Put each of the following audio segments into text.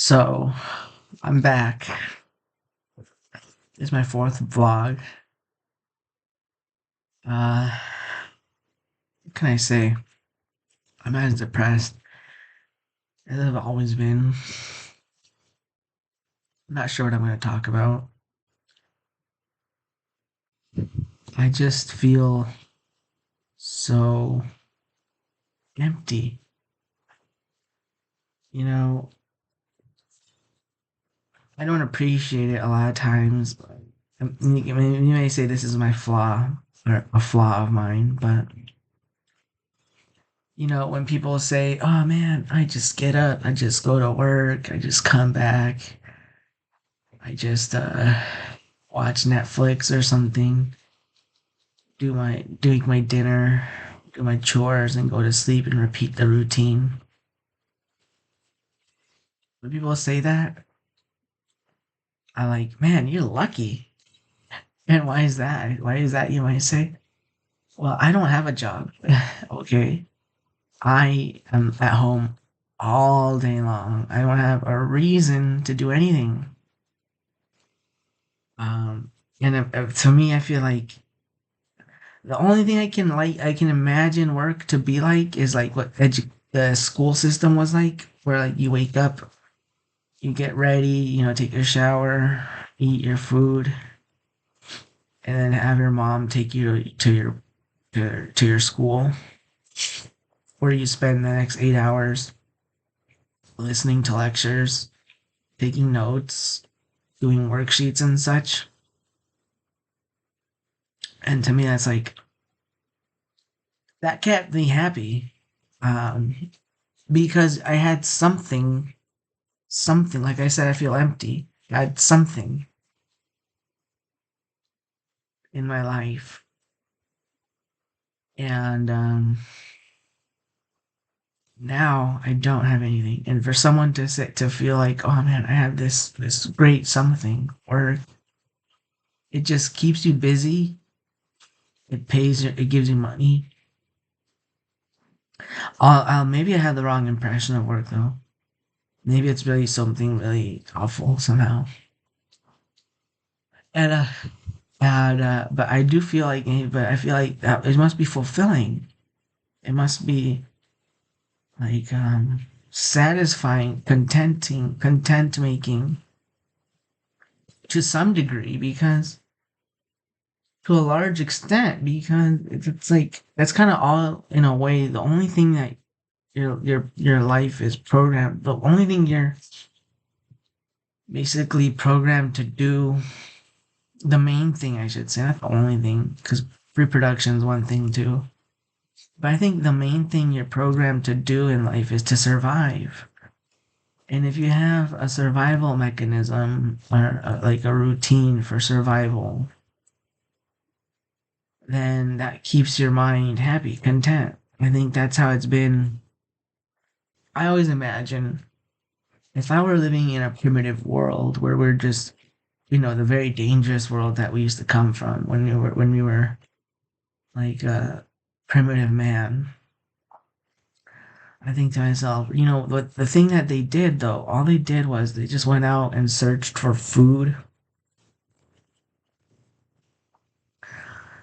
So, I'm back. This is my fourth vlog. Uh, what can I say? I'm as depressed as I've always been. I'm not sure what I'm going to talk about. I just feel so empty. You know, I don't appreciate it a lot of times. You may say this is my flaw, or a flaw of mine, but when people say, oh man, I just get up, I just go to work, I just come back, I just watch Netflix or something, doing my dinner, do my chores, and go to sleep and repeat the routine. When people say that, I'm like, man, you're lucky. And why is that? Why is that? You might say. Well, I don't have a job. Okay, I am at home all day long. I don't have a reason to do anything. Um, and to me, I feel like the only thing I can imagine work to be like is like what the school system was like, where like you wake up, you get ready, take your shower, eat your food, and then have your mom take you to your school, where you spend the next 8 hours listening to lectures, taking notes, doing worksheets and such. And to me, that's like that kept me happy, um, because I had something. Like I said, I feel empty. I had something in my life, and now I don't have anything. And for someone to feel like, oh man, I have this great something, or it just keeps you busy. It gives you money. Maybe I had the wrong impression of work though. Maybe it's really something really awful somehow. And but I do feel like, but I feel like that it must be fulfilling. It must be like satisfying, content making to some degree, because to a large extent, because it's like that's kind of all in a way the only thing that your life is programmed, the only thing you're basically programmed to do, the main thing I should say, not the only thing, because reproduction is one thing too, but I think the main thing you're programmed to do in life is to survive. And if you have a survival mechanism, or like a routine for survival, then that keeps your mind happy, content. I think that's how it's been. I always imagine if I were living in a primitive world where we're just, the very dangerous world that we used to come from when we were like a primitive man. I think to myself, what the thing that they did though, all they did was they just went out and searched for food.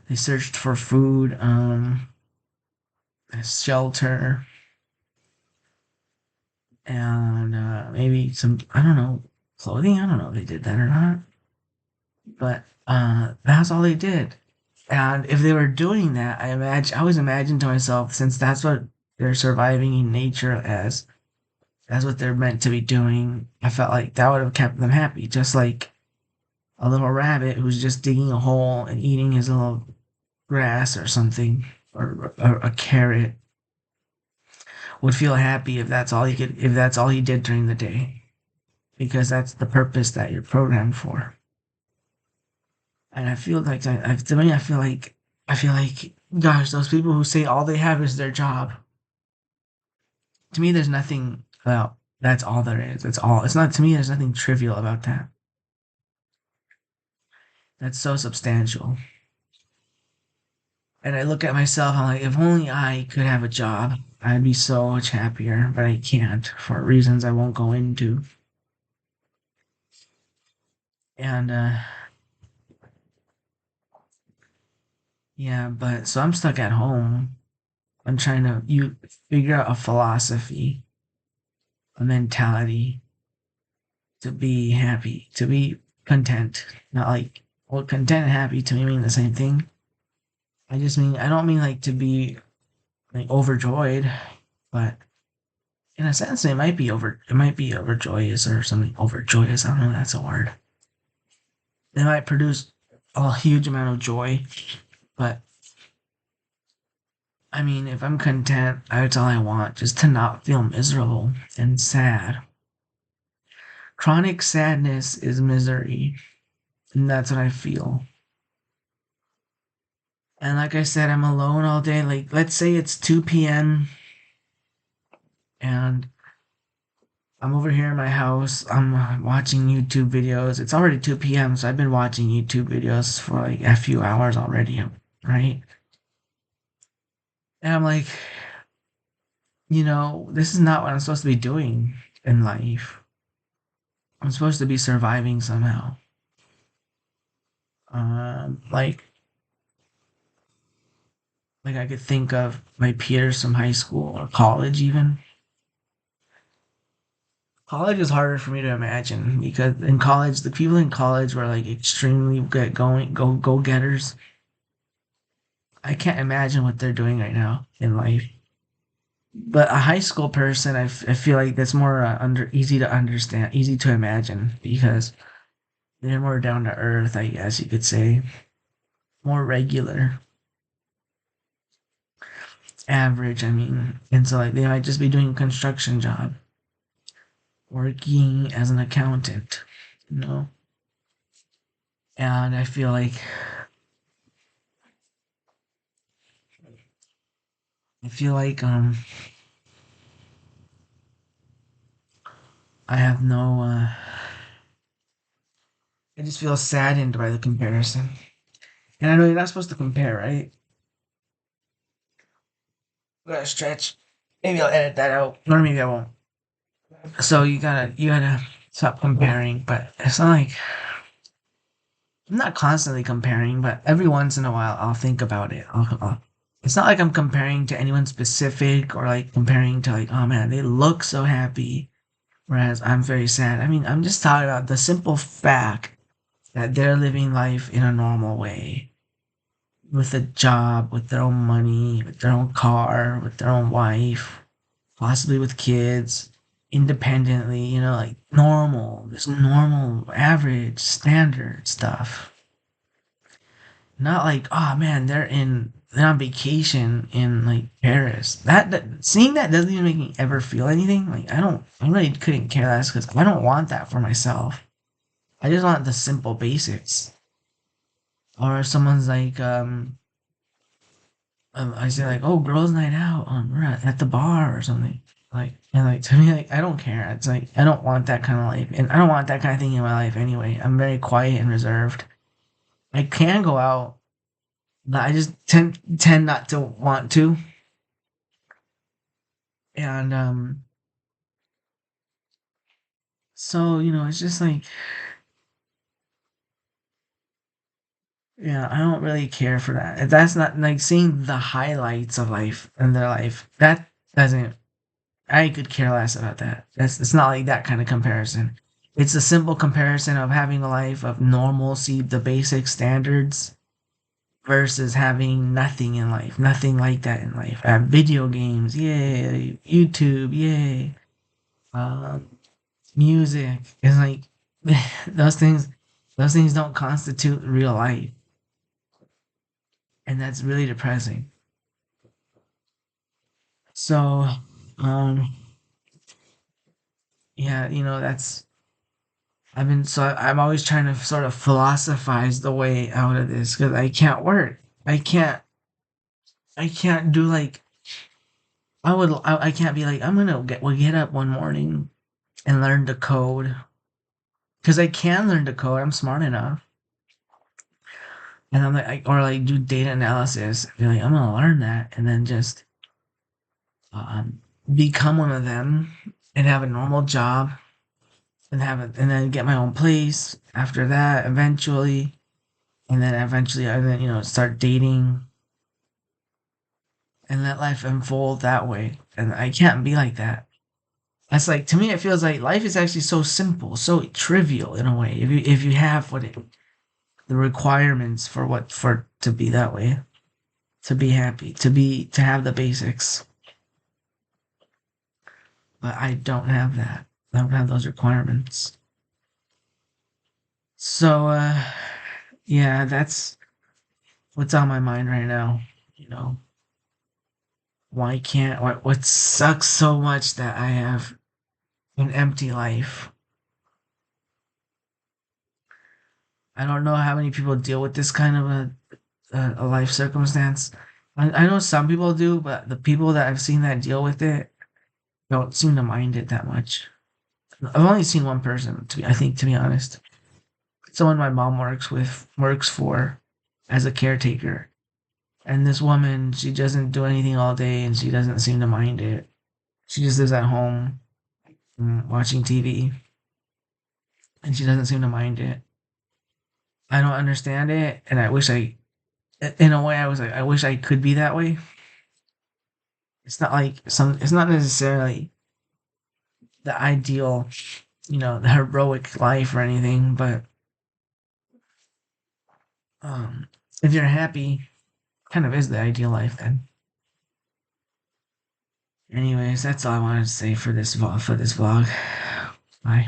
They searched for food, shelter, and maybe some, I don't know, clothing. I don't know if they did that or not, but that's all they did. And if they were doing that, I always imagine to myself, since that's what they're surviving in nature as, that's what they're meant to be doing. I felt like that would have kept them happy, just like a little rabbit who's just digging a hole and eating his little grass or something, or a carrot would feel happy if that's all he did during the day, because that's the purpose that you're programmed for. And I feel like to me, I feel like, gosh, those people who say all they have is their job. To me, there's nothing about that's all there is. That's all. It's not to me. There's nothing trivial about that. That's so substantial. And I look at myself. I'm like, if only I could have a job, I'd be so much happier. But I can't for reasons I won't go into. And yeah, but so I'm stuck at home. I'm trying to you figure out a philosophy, a mentality to be happy, to be content. Not like well, content and happy to me mean the same thing. I don't mean like to be like overjoyed, but in a sense it might be overjoyous or something overjoyous. I don't know if that's a word. It might produce a huge amount of joy, but I mean, if I'm content, that's all I want, just to not feel miserable and sad. Chronic sadness is misery, and that's what I feel. And like I said, I'm alone all day. Like, let's say it's 2 p.m. and I'm over here in my house. I'm watching YouTube videos. It's already 2 p.m., so I've been watching YouTube videos for like a few hours already, right? And I'm like, this is not what I'm supposed to be doing in life. I'm supposed to be surviving somehow. Like I could think of my peers from high school or college even. College is harder for me to imagine because in college, the people in college were like extremely go getters. I can't imagine what they're doing right now in life. But a high school person, I feel like that's more under easy to understand, easy to imagine because they're more down to earth, I guess you could say, more regular, average. I mean, and so like they might just be doing a construction job, working as an accountant, you know. And I feel like I have no I just feel saddened by the comparison. And I know you're not supposed to compare, right? Gotta stretch. Maybe I'll edit that out. Or maybe I won't. So you gotta stop comparing, but it's not like I'm not constantly comparing, but every once in a while I'll think about it. It's not like I'm comparing to anyone specific or like comparing to like, oh man, they look so happy, whereas I'm very sad. I mean, I'm just talking about the simple fact that they're living life in a normal way with a job, with their own money, with their own car, with their own wife, possibly with kids, independently, like normal, just normal, average, standard stuff. Not like, oh man, they're on vacation in like Paris. Seeing that doesn't even make me ever feel anything. Like I really couldn't care less because I don't want that for myself. I just want the simple basics. Or if someone's like, I say like, oh, girls' night out, we're at the bar or something. Like, and like to me, like I don't care. It's like I don't want that kind of life, and I don't want that kind of thing in my life anyway. I'm very quiet and reserved. I can go out, but I just tend not to want to. And so it's just like, yeah, I don't really care for that. If that's not like seeing the highlights of life in their life. That doesn't. I could care less about that. It's not like that kind of comparison. It's a simple comparison of having a life of normalcy, the basic standards, versus having nothing in life, nothing like that in life. I have video games, yay, YouTube, yay, um, music. It's like those things, those things don't constitute real life, and that's really depressing. So, um, yeah, I'm always trying to sort of philosophize the way out of this because I can't work. I can't, I can't do like, I can't be like, we'll get up one morning and learn to code because I can learn to code. I'm smart enough. And I'm like, or like do data analysis. Be like, I'm gonna learn that, and then just um, become one of them and have a normal job and have it, and then get my own place after that eventually, and then eventually I then start dating and let life unfold that way. And I can't be like that. That's like, to me it feels like life is actually so simple, so trivial in a way. If you have the requirements for what for to be that way, to be happy, to have the basics. But I don't have that. I don't have those requirements. So yeah, that's what's on my mind right now. You know, why can't what sucks so much that I have an empty life. I don't know how many people deal with this kind of a life circumstance. I know some people do, but the people that I've seen that deal with it don't seem to mind it that much. I've only seen one person, to be honest. Someone my mom works for as a caretaker. And this woman, she doesn't do anything all day and she doesn't seem to mind it. She just lives at home watching TV and she doesn't seem to mind it. I don't understand it and in a way, I was like, I wish I could be that way. It's not necessarily the ideal, the heroic life or anything, but um, if you're happy, kind of is the ideal life then. Anyways, that's all I wanted to say for this vlog. Bye.